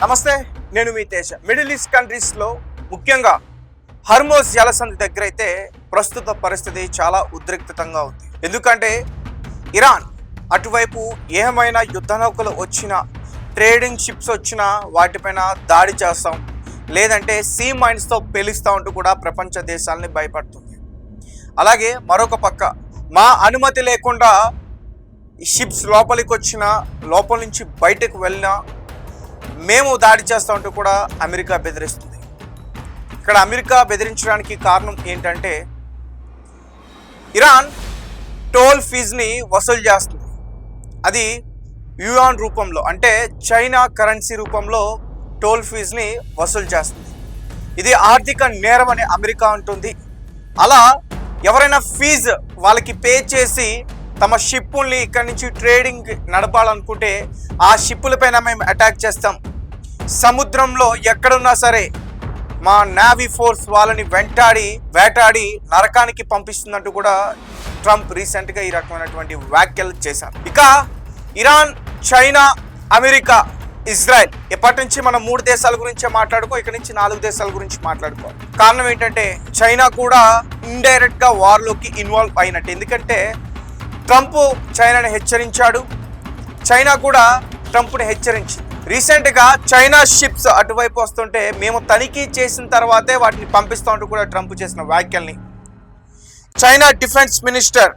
నమస్తే, నేను మీ Teja. Middle east కంట్రీస్లో ముఖ్యంగా హర్మోజ్ జలసంధి దగ్గర అయితే ప్రస్తుత పరిస్థితి చాలా ఉద్రిక్తంగా ఉంది. ఎందుకంటే ఇరాన్ అటువైపు ఏమైనా యుద్ధ నౌకలు వచ్చినా, ట్రేడింగ్ షిప్స్ వచ్చినా వాటిపైన దాడి చేస్తాం, లేదంటే సీ మైన్స్తో పేలుస్తూ ఉంటూ కూడా ప్రపంచ దేశాలని భయపడుతుంది. అలాగే మరొక పక్క మా అనుమతి లేకుండా ఈ షిప్స్ లోపలికి వచ్చినా, లోపల నుంచి బయటకు వెళ్ళినా మేము దాడి చేస్తూ ఉంటూ కూడా అమెరికా బెదిరిస్తుంది. ఇక్కడ అమెరికా బెదిరించడానికి కారణం ఏంటంటే ఇరాన్ టోల్ ఫీజుని వసూలు చేస్తుంది. అది యువాన్ రూపంలో, అంటే చైనా కరెన్సీ రూపంలో టోల్ ఫీజుని వసూలు చేస్తుంది. ఇది ఆర్థిక నేరం అని అమెరికా అంటుంది. అలా ఎవరైనా ఫీజు వాళ్ళకి పే చేసి తమ షిప్పుల్ని ఇక్కడి నుంచి ట్రేడింగ్ నడపాలనుకుంటే ఆ షిప్పులపైన మేము అటాక్ చేస్తాం. సముద్రంలో ఎక్కడున్నా సరే మా నేవీ ఫోర్స్ వాళ్ళని వేటాడి నరకానికి పంపిస్తుందంటూ కూడా ట్రంప్ రీసెంట్గా ఈ రకమైనటువంటి వ్యాఖ్యలు చేశారు. ఇక ఇరాన్, చైనా, అమెరికా, ఇజ్రాయెల్, ఇప్పటి నుంచి మనం 3 దేశాల గురించే ఇక్కడి నుంచి 4 దేశాల గురించి మాట్లాడుకోవాలి. కారణం ఏంటంటే చైనా కూడా ఇండైరెక్ట్గా వార్లోకి ఇన్వాల్వ్ అయినట్టు. ఎందుకంటే ట్రంప్ చైనాని హెచ్చరించాడు, చైనా కూడా ట్రంప్ని హెచ్చరించింది. రీసెంట్గా చైనా షిప్స్ అటువైపు వస్తుంటే మేము తనిఖీ చేసిన తర్వాతే వాటిని పంపిస్తూ కూడా ట్రంప్ చేసిన వ్యాఖ్యల్ని China defence minister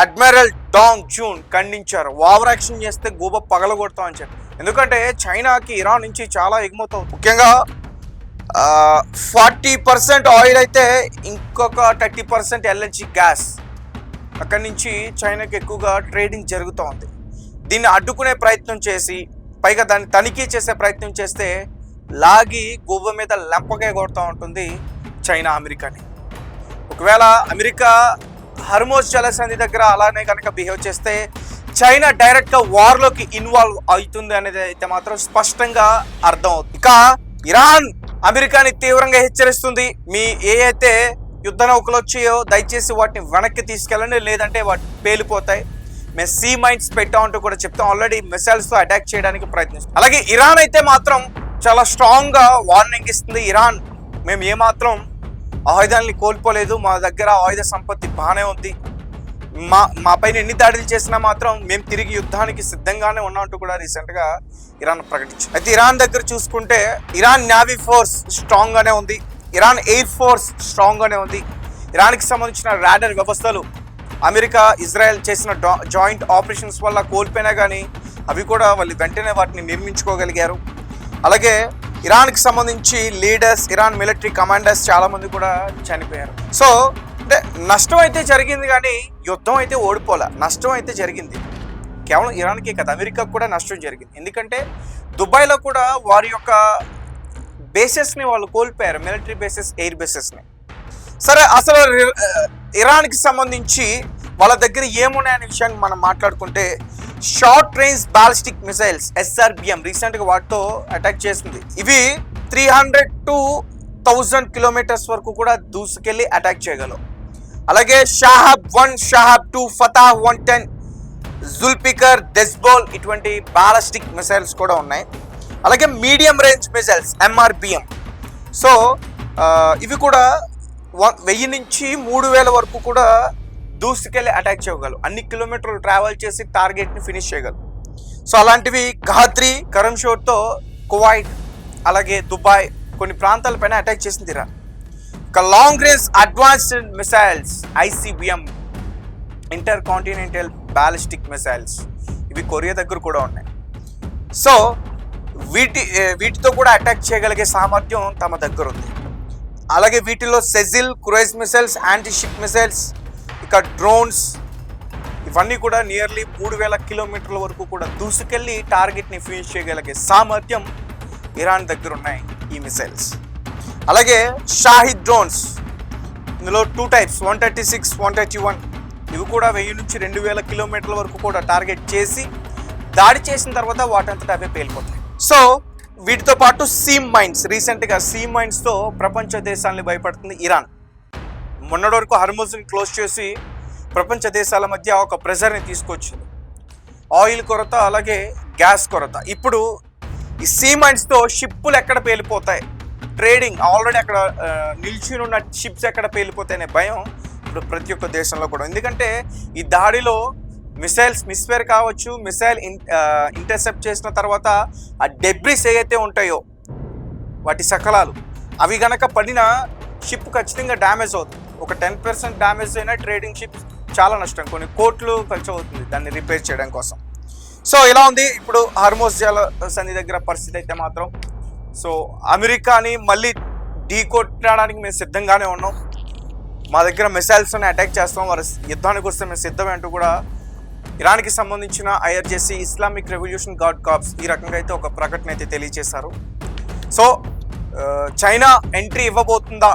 admiral Dong Jun ఖండించారు. ఓవర్ యాక్షన్ చేస్తే గూబ పగలగొడతామని చెప్పి. ఎందుకంటే చైనాకి ఇరాన్ నుంచి చాలా ఎగుమతి అవుతుంది. ముఖ్యంగా 40% ఆయిల్ అయితే ఇంకొక 30% ఎల్ఎన్జీ గ్యాస్ అక్కడి నుంచి చైనాకి ఎక్కువగా ట్రేడింగ్ జరుగుతూ ఉంది. దీన్ని అడ్డుకునే ప్రయత్నం చేసి, పైగా దాన్ని తనిఖీ చేసే ప్రయత్నం చేస్తే లాగి గువ్వ మీద లెంపగా కొడుతూ ఉంటుంది చైనా అమెరికాని. ఒకవేళ అమెరికా హర్మోజ్ జలసంధి దగ్గర అలానే కనుక బిహేవ్ చేస్తే చైనా డైరెక్ట్గా వార్లోకి ఇన్వాల్వ్ అవుతుంది అనేది అయితే మాత్రం స్పష్టంగా అర్థం అవుతుంది. ఇక ఇరాన్ అమెరికాని తీవ్రంగా హెచ్చరిస్తుంది. మీ అయితే యుద్ధ నౌకలు వచ్చాయో దయచేసి వాటిని వెనక్కి తీసుకెళ్ళండి, లేదంటే వాటి పేలిపోతాయి. మేము సీ మైన్స్ పెట్టామంటూ కూడా చెప్తాం. ఆల్రెడీ మిసైల్స్తో అటాక్ చేయడానికి ప్రయత్నిస్తాం. అలాగే ఇరాన్ అయితే మాత్రం చాలా స్ట్రాంగ్గా వార్నింగ్ ఇస్తుంది. ఇరాన్, మేము ఏమాత్రం ఆయుధాలని కోల్పోలేదు, మా దగ్గర ఆయుధ సంపత్తి బాగానే ఉంది, మా పైన ఎన్ని దాడులు చేసినా మాత్రం మేము తిరిగి యుద్ధానికి సిద్ధంగానే ఉన్నామంటూ కూడా రీసెంట్గా ఇరాన్ ప్రకటించింది. అయితే ఇరాన్ దగ్గర చూసుకుంటే ఇరాన్ నేవీ ఫోర్స్ స్ట్రాంగ్గానే ఉంది, ఇరాన్ ఎయిర్ ఫోర్స్ స్ట్రాంగ్గానే ఉంది. ఇరాన్కి సంబంధించిన రాడర్ వ్యవస్థలు అమెరికా, ఇజ్రాయెల్ చేసిన జాయింట్ ఆపరేషన్స్ వల్ల కోల్పోయినా కానీ అవి కూడా వాళ్ళు వెంటనే వాటిని నిర్మించుకోగలిగారు. అలాగే ఇరాన్కి సంబంధించి లీడర్స్, ఇరాన్ మిలిటరీ కమాండర్స్ చాలామంది కూడా చనిపోయారు. సో అంటే నష్టం అయితే జరిగింది కానీ యుద్ధం అయితే ఓడిపోలే. నష్టం అయితే జరిగింది. కేవలం ఇరాన్కే కదా, అమెరికాకు కూడా నష్టం జరిగింది. ఎందుకంటే దుబాయ్లో కూడా వారి యొక్క బేసెస్ని వాళ్ళు కోల్పోయారు, మిలిటరీ బేసెస్, ఎయిర్ బేసెస్ని. సరే, అసలు ఇరాన్కి సంబంధించి వాళ్ళ దగ్గర ఏమున్నాయనే విషయాన్ని మనం మాట్లాడుకుంటే short range ballistic missiles SRBM రీసెంట్గా వాటితో అటాక్ చేసింది. ఇవి 300 to 1000 కిలోమీటర్స్ వరకు కూడా దూసుకెళ్ళి అటాక్ చేయగలవు. అలాగే షాహాబ్ 1, షాహాబ్ 2, ఫతాహ్ 110, జుల్ఫికర్, దెస్బోల్ ఇటువంటి బాలిస్టిక్ మిసైల్స్ కూడా ఉన్నాయి. అలాగే medium range missiles MRBM. So ఇవి కూడా 1000 నుంచి 3000 వరకు కూడా దూసుకెళ్ళి అటాక్ చేయగలరు. అన్ని కిలోమీటర్లు ట్రావెల్ చేసి టార్గెట్ని ఫినిష్ చేయగలరు. సో అలాంటివి గహాద్రి, కరంషోర్తో కువైట్, అలాగే దుబాయ్ కొన్ని ప్రాంతాలపైన అటాక్ చేసింది ఇరాన్. ఇక long range advanced missiles ICBM, inter continental ballistic missiles, ఇవి కొరియా దగ్గర కూడా ఉన్నాయి. సో వీటితో కూడా అటాక్ చేయగలిగే సామర్థ్యం తమ దగ్గర ఉంది. అలాగే వీటిలో Sejjil, cruise missiles, anti ship missiles, ఇక డ్రోన్స్, ఇవన్నీ కూడా నియర్లీ 3000 కిలోమీటర్ల వరకు కూడా దూసుకెళ్ళి టార్గెట్ని ఫినిష్ చేయగలిగే సామర్థ్యం ఇరాన్ దగ్గర ఉన్నాయి ఈ మిసైల్స్. అలాగే షాహిద్ డ్రోన్స్, ఇందులో 2 టైప్స్, 136, 131, ఇవి కూడా 1000 నుంచి 2000 కిలోమీటర్ల వరకు కూడా టార్గెట్ చేసి దాడి చేసిన తర్వాత వాటంతటా అవే పేలిపోతాయి. సో వీటితో పాటు సీ మైన్స్, రీసెంట్గా సీ మైన్స్తో ప్రపంచ దేశాలని భయపడుతుంది ఇరాన్. మొన్నటి వరకు హర్మోజ్ని క్లోజ్ చేసి ప్రపంచ దేశాల మధ్య ఒక ప్రెజర్ని తీసుకొచ్చింది. ఆయిల్ కొరత, అలాగే గ్యాస్ కొరత. ఇప్పుడు ఈ సీ మైన్స్తో షిప్పులు ఎక్కడ పేలిపోతాయి, ట్రేడింగ్ ఆల్రెడీ అక్కడ నిల్చుని ఉన్న షిప్స్ ఎక్కడ పేలిపోతాయనే భయం ఇప్పుడు ప్రతి ఒక్క దేశంలో కూడా. ఎందుకంటే ఈ దాడిలో మిసైల్స్ మిస్ఫైర్ కావచ్చు, మిసైల్ ఇంటర్సెప్ట్ చేసిన తర్వాత ఆ డెబ్రిస్ ఏవైతే ఉంటాయో వాటి శకలాలు అవి గనక పడిన షిప్ ఖచ్చితంగా డ్యామేజ్ అవుతుంది. ఒక 10% డ్యామేజ్ అయినా ట్రేడింగ్ షిప్ చాలా నష్టం, కొన్ని కోట్లు ఖర్చు అవుతుంది దాన్ని రిపేర్ చేయడం కోసం. సో ఇలా ఉంది ఇప్పుడు హార్మోస్ జల సంధి దగ్గర పరిస్థితి అయితే మాత్రం. సో అమెరికాని మళ్ళీ ఢీ కొట్టడానికి మేము సిద్ధంగానే ఉన్నాం, మా దగ్గర మిసైల్స్ని అటాక్ చేస్తాం, వారు యుద్ధానికి వస్తే మేము సిద్ధమే అంటూ కూడా ఇరాన్కి సంబంధించిన IRGC Islamic revolution guard corps ఈ రకంగా అయితే ఒక ప్రకటన అయితే తెలియజేశారు. సో చైనా ఎంట్రీ ఇవ్వబోతుందా,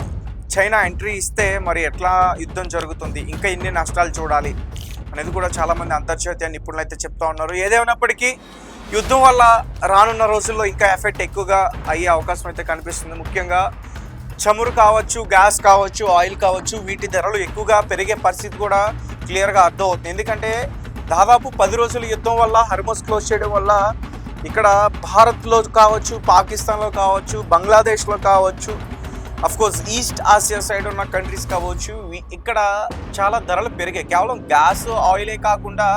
చైనా ఎంట్రీ ఇస్తే మరి ఎట్లా యుద్ధం జరుగుతుంది, ఇంకా ఎన్ని నష్టాలు చూడాలి అనేది కూడా చాలామంది అంతర్జాతీయ నిపుణులు అయితే చెప్తా ఉన్నారు. ఏదేమైనప్పటికీ యుద్ధం వల్ల రానున్న రోజుల్లో ఇంకా ఎఫెక్ట్ ఎక్కువగా అయ్యే అవకాశం అయితే కనిపిస్తుంది. ముఖ్యంగా చమురు కావచ్చు, గ్యాస్ కావచ్చు, ఆయిల్ కావచ్చు, వీటి ధరలు ఎక్కువగా పెరిగే పరిస్థితి కూడా క్లియర్గా అర్థమవుతుంది. ఎందుకంటే దాదాపు 10 రోజుల యుద్ధం వల్ల, హార్మోస్ క్లోజ్ చేయడం వల్ల ఇక్కడ భారత్లో కావచ్చు, పాకిస్తాన్లో కావచ్చు, బంగ్లాదేశ్లో కావచ్చు, అఫ్కోర్స్ ఈస్ట్ ఆసియా సైడ్ ఉన్న కంట్రీస్ కావచ్చు, ఇక్కడ చాలా ధరలు పెరిగాయి. కేవలం గ్యాస్ ఆయిలే కాకుండా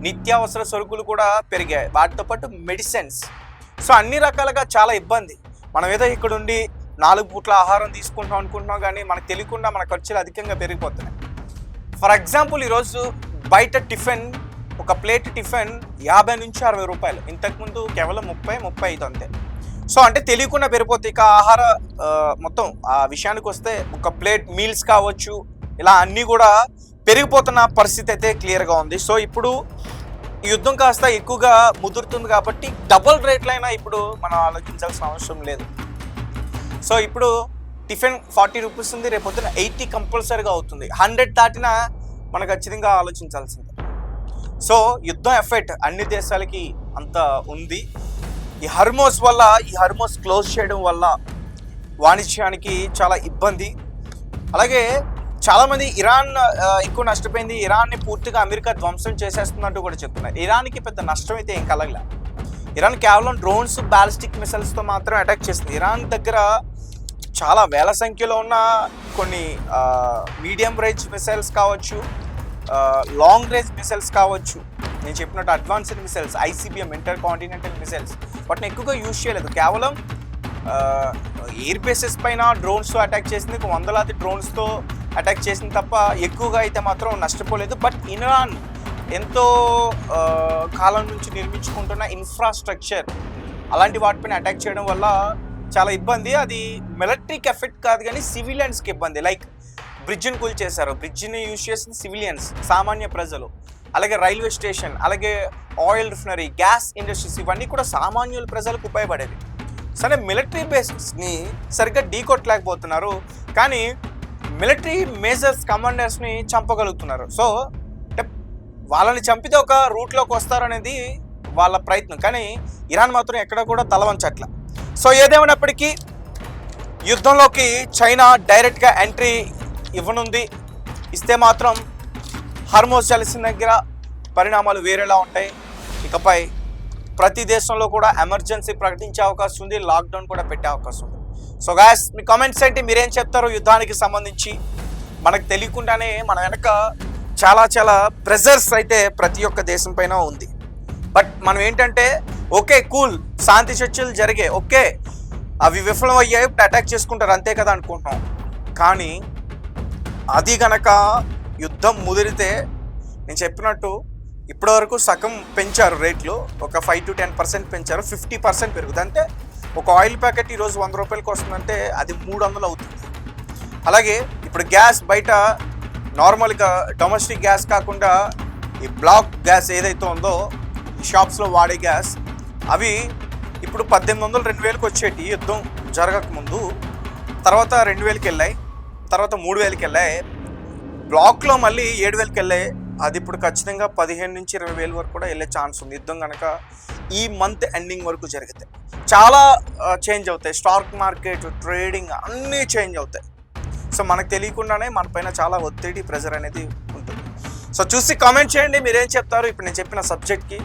నిత్యావసర సరుకులు కూడా పెరిగాయి, వాటితో పాటు మెడిసిన్స్. సో అన్ని రకాలుగా చాలా ఇబ్బంది. మనం ఏదో ఇక్కడ ఉండి 4 పూట్ల ఆహారం తీసుకుంటాం అనుకుంటున్నాం, కానీ మనకు తెలియకుండా మన ఖర్చులు అధికంగా పెరిగిపోతున్నాయి. ఫర్ ఎగ్జాంపుల్ ఈరోజు బయట టిఫిన్, ఒక ప్లేట్ టిఫిన్ 50 నుంచి 60 రూపాయలు, ఇంతకుముందు కేవలం 30-35 అంతే. సో అంటే తెలియకుండా పెరిగిపోతాయి. ఇక ఆహార మొత్తం ఆ విషయానికి వస్తే ఒక ప్లేట్ మీల్స్ కావచ్చు, ఇలా అన్నీ కూడా పెరిగిపోతున్న పరిస్థితి అయితే క్లియర్గా ఉంది. సో ఇప్పుడు ఈ యుద్ధం కాస్త ఎక్కువగా ముదురుతుంది కాబట్టి డబుల్ రేట్లైనా ఇప్పుడు మనం ఆలోచించాల్సిన అవసరం లేదు. సో ఇప్పుడు టిఫిన్ 40 రూపీస్ ఉంది, రేపొద్దున 80 కంపల్సరీగా అవుతుంది. 100 దాటినా మనం ఖచ్చితంగా ఆలోచించాల్సిందే. సో యుద్ధం ఎఫెక్ట్ అన్ని దేశాలకి అంత ఉంది. ఈ హార్మోస్ వల్ల, ఈ హార్మోస్ క్లోజ్ చేయడం వల్ల వాణిజ్యానికి చాలా ఇబ్బంది. అలాగే చాలామంది ఇరాన్ ఎక్కువ నష్టపోయింది, ఇరాన్ని పూర్తిగా అమెరికా ధ్వంసం చేసేస్తున్నట్టు కూడా చెప్తున్నారు. ఇరాన్కి పెద్ద నష్టం అయితే ఏం కలగలే. ఇరాన్ కేవలం డ్రోన్స్, బ్యాలిస్టిక్ మిసైల్స్తో మాత్రం అటాక్ చేస్తుంది. ఇరాన్ దగ్గర చాలా వేల సంఖ్యలో ఉన్న కొన్ని మీడియం రేంజ్ మిసైల్స్ కావచ్చు, లాంగ్ రేంజ్ మిసైల్స్ కావచ్చు, నేను చెప్పినట్టు advanced missiles, ICBM inter continental missiles, వాటిని ఎక్కువగా యూజ్ చేయలేదు. కేవలం ఎయిర్ బేసెస్ పైన డ్రోన్స్తో అటాక్ చేసింది, వందలాది డ్రోన్స్తో అటాక్ చేసింది తప్ప ఎక్కువగా అయితే మాత్రం నష్టపోలేదు. బట్ ఇరాన్ ఎంతో కాలం నుంచి నిర్మించుకుంటున్న ఇన్ఫ్రాస్ట్రక్చర్ అలాంటి వాటిపైన అటాక్ చేయడం వల్ల చాలా ఇబ్బంది. అది మిలిటరీకి ఎఫెక్ట్ కాదు కానీ సివిలియన్స్కి ఇబ్బంది. లైక్ బ్రిడ్జ్ని కూల్చేశారు, బ్రిడ్జ్ని యూజ్ చేసిన సివిలియన్స్, సామాన్య ప్రజలు. అలాగే రైల్వే స్టేషన్, అలాగే ఆయిల్ రిఫైనరీ, గ్యాస్ ఇండస్ట్రీస్, ఇవన్నీ కూడా సామాన్యుల ప్రజలకు ఉపయోగపడేవి. సరే మిలిటరీ బేసెస్ని సరిగ్గా ఢీకొట్టలేకపోతున్నారు, కానీ మిలిటరీ మేజర్స్, కమాండర్స్ని చంపగలుగుతున్నారు. సో అంటే వాళ్ళని చంపితే ఒక రూట్లోకి వస్తారనేది వాళ్ళ ప్రయత్నం, కానీ ఇరాన్ మాత్రం ఎక్కడ కూడా తలవంచట్ల. సో ఏదేమైనప్పటికీ యుద్ధంలోకి చైనా డైరెక్ట్గా ఎంట్రీ ఇవ్వనుంది. ఇస్తే మాత్రం హార్మోస్ జలసంధి దగ్గర పరిణామాలు వేరేలా ఉంటాయి. ఇకపై ప్రతి దేశంలో కూడా ఎమర్జెన్సీ ప్రకటించే అవకాశం ఉంది, లాక్డౌన్ కూడా పెట్టే అవకాశం ఉంది. సో గాయస్, మీ కామెంట్స్ ఏంటి, మీరేం చెప్తారు యుద్ధానికి సంబంధించి? మనకు తెలియకుండానే మన వెనక చాలా చాలా ప్రెజర్స్ అయితే ప్రతి ఒక్క దేశం పైన ఉంది. బట్ మనం ఏంటంటే ఓకే కూల్, శాంతి చర్చలు జరిగాయి, ఓకే అవి విఫలం అయ్యాయి, ఇప్పుడు అటాక్ చేసుకుంటారు అంతే కదా అనుకుంటున్నాం. కానీ అది గనక యుద్ధం ముదిరితే నేను చెప్పినట్టు ఇప్పటివరకు సగం పెంచారు రేట్లు, ఒక 5 to 10% పెంచారు, 50% పెరుగుతుంది. అంటే ఒక ఆయిల్ ప్యాకెట్ ఈరోజు 100 రూపాయలకి వస్తుందంటే అది 300 అవుతుంది. అలాగే ఇప్పుడు గ్యాస్ బయట నార్మల్గా డొమెస్టిక్ గ్యాస్ కాకుండా ఈ బ్లాక్ గ్యాస్ ఏదైతే ఉందో ఈ షాప్స్లో వాడే గ్యాస్, అవి ఇప్పుడు 1800, 2000కి వచ్చేటి యుద్ధం జరగకముందు. తర్వాత 2000కి వెళ్ళాయి, తర్వాత 3000కి వెళ్ళాయి, బ్లాక్లో మళ్ళీ 7000కి వెళ్ళాయి. అది ఇప్పుడు ఖచ్చితంగా 15 నుంచి 20,000 వరకు కూడా వెళ్ళే ఛాన్స్ ఉంది. యుద్ధం కనుక ఈ మంత్ ఎండింగ్ వరకు జరిగితే చాలా చేంజ్ అవుతాయి. స్టాక్ మార్కెట్, ట్రేడింగ్ అన్నీ చేంజ్ అవుతాయి. సో మనకు తెలియకుండానే మన పైన చాలా ఒత్తిడి, ప్రెజర్ అనేది ఉంటుంది. సో చూసి కామెంట్ చేయండి, మీరేం చెప్తారు ఇప్పుడు నేను చెప్పిన సబ్జెక్ట్కి.